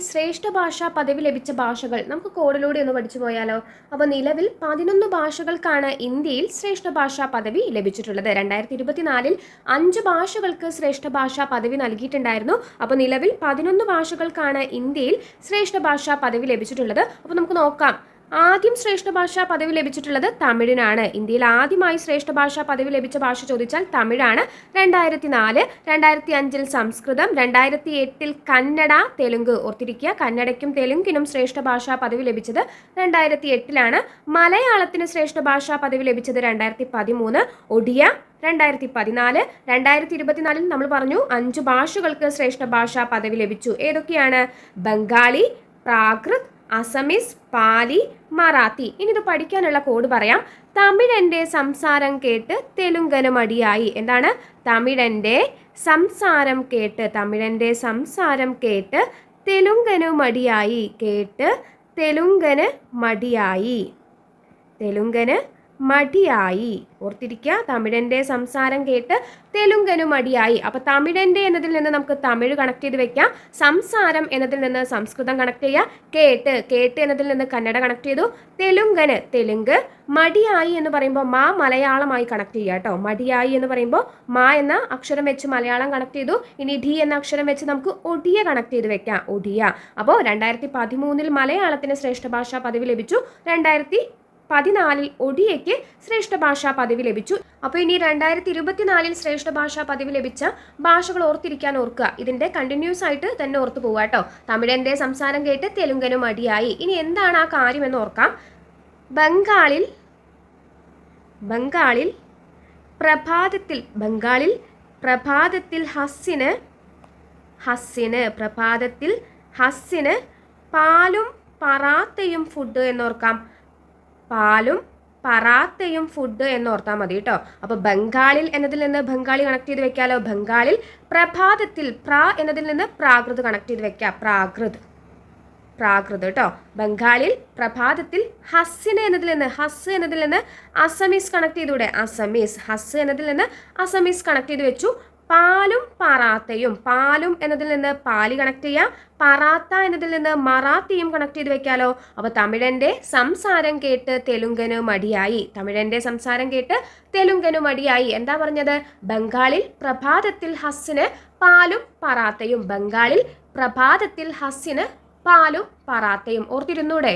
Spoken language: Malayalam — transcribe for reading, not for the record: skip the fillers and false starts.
ശ്രേഷ്ഠ ഭാഷാ പദവി ലഭിച്ച ഭാഷകൾ നമുക്ക് കോഡിലൂടെ ഒന്ന് പഠിച്ചു പോയാലോ? അപ്പോൾ നിലവിൽ 11 ഭാഷകൾക്കാണ് ഇന്ത്യയിൽ ശ്രേഷ്ഠ ഭാഷാ പദവി ലഭിച്ചിട്ടുള്ളത്. 2024 5 ഭാഷകൾക്ക് ശ്രേഷ്ഠ ഭാഷാ പദവി നൽകിയിട്ടുണ്ടായിരുന്നു. അപ്പോൾ നിലവിൽ 11 ഭാഷകൾക്കാണ് ഇന്ത്യയിൽ ശ്രേഷ്ഠ ഭാഷാ പദവി ലഭിച്ചിട്ടുള്ളത്. അപ്പോൾ നമുക്ക് നോക്കാം. ആദ്യം ശ്രേഷ്ഠ ഭാഷാ പദവി ലഭിച്ചിട്ടുള്ളത് തമിഴിനാണ്. ഇന്ത്യയിൽ ആദ്യമായി ശ്രേഷ്ഠ ഭാഷാ പദവി ലഭിച്ച ഭാഷ ചോദിച്ചാൽ തമിഴാണ്. 2004, 2005 സംസ്കൃതം, 2008 കന്നഡ, തെലുങ്ക്. ഓർത്തിരിക്കുക, കന്നഡയ്ക്കും തെലുങ്കിനും ശ്രേഷ്ഠ ഭാഷാ പദവി ലഭിച്ചത് 2008 മലയാളത്തിന് ശ്രേഷ്ഠ ഭാഷാ പദവി ലഭിച്ചത് 2013. ഒഡിയ 2014. 2024 നമ്മൾ പറഞ്ഞു 5 ഭാഷകൾക്ക് ശ്രേഷ്ഠ ഭാഷാ പദവി ലഭിച്ചു. ഏതൊക്കെയാണ്? ബംഗാളി, പ്രാകൃത്, അസമീസ്, പാലി, മറാത്തി. ഇനി ഇത് പഠിക്കാനുള്ള കോഡ് പറയാം. തമിഴൻ്റെ സംസാരം കേട്ട് തെലുങ്കന് മടിയായി. എന്താണ്? തമിഴൻ്റെ സംസാരം കേട്ട് തെലുങ്കന് മടിയായി. തെലുങ്കന് മടിയായി. ഓർത്തിരിക്കുക, തമിഴൻ്റെ സംസാരം കേട്ട് തെലുങ്കന് മടിയായി. അപ്പോൾ തമിഴൻ്റെ എന്നതിൽ നിന്ന് നമുക്ക് തമിഴ് കണക്ട് ചെയ്ത് വെക്കാം. സംസാരം എന്നതിൽ നിന്ന് സംസ്കൃതം കണക്ട് ചെയ്യുക. കേട്ട് എന്നതിൽ നിന്ന് കന്നഡ കണക്ട് ചെയ്തു. തെലുങ്ക്. മടിയായി എന്ന് പറയുമ്പോൾ മലയാളമായി കണക്ട് ചെയ്യുക കേട്ടോ. മടിയായി എന്ന് പറയുമ്പോൾ എന്ന അക്ഷരം വെച്ച് മലയാളം കണക്ട് ചെയ്തു. ഇനി ഡി എന്ന അക്ഷരം വെച്ച് നമുക്ക് ഒഡിയ കണക്ട് ചെയ്ത് വെക്കാം. ഒഡിയ. അപ്പോൾ 2013 മലയാളത്തിന് ശ്രേഷ്ഠ ഭാഷാ പദവി ലഭിച്ചു. 2014 ഒഡിയയ്ക്ക് ശ്രേഷ്ഠ ഭാഷാ പദവി ലഭിച്ചു. അപ്പോൾ ഇനി 2024 ശ്രേഷ്ഠ ഭാഷാ പദവി ലഭിച്ച ഭാഷകൾ ഓർക്കുക. ഇതിന്റെ കണ്ടിന്യൂസ് ആയിട്ട് തന്നെ ഓർത്തു പോവുക കേട്ടോ. തമിഴന്റെ സംസാരം കേട്ട് തെലുങ്കന് മടിയായി. ഇനി എന്താണ് ആ കാര്യം എന്ന് ഓർക്കാം. ബംഗാളിൽ പ്രഭാതത്തിൽ ഹസ്സിന് പാലും പറാത്തയും ഫുഡ് എന്നോർക്കാം. പാലും പറാത്തയും ഫുഡ് എന്നോർത്താൽ മതി കേട്ടോ. അപ്പോൾ ബംഗാളിൽ എന്നതിൽ നിന്ന് ബംഗാളി കണക്ട് ചെയ്ത് വെക്കാലോ. ബംഗാളിൽ പ്രഭാതത്തിൽ എന്നതിൽ നിന്ന് പ്രാകൃത് കണക്ട് ചെയ്ത് വെക്കാം. പ്രാകൃത് കേട്ടോ. ബംഗാളിൽ പ്രഭാതത്തിൽ ഹസ് എന്നതിൽ നിന്ന് അസമീസ് കണക്ട് ചെയ്തൂടെ. ഹസ് എന്നതിൽ നിന്ന് അസമീസ് കണക്ട് ചെയ്ത് വെച്ചു. പാലും പറാത്തയും. പാലും എന്നതിൽ നിന്ന് പാലി കണക്ട് ചെയ്യാം. പറാത്ത എന്നതിൽ നിന്ന് മറാത്തിയും കണക്ട് ചെയ്ത് വെക്കാലോ. അപ്പോൾ തമിഴൻ്റെ സംസാരം കേട്ട് തെലുങ്കന് മടിയായി. എന്താ പറഞ്ഞത്? ബംഗാളിൽ പ്രഭാതത്തിൽ ഹസ്സിന് പാലും പറാത്തയും. ഓർത്തിരുന്നൂടെ?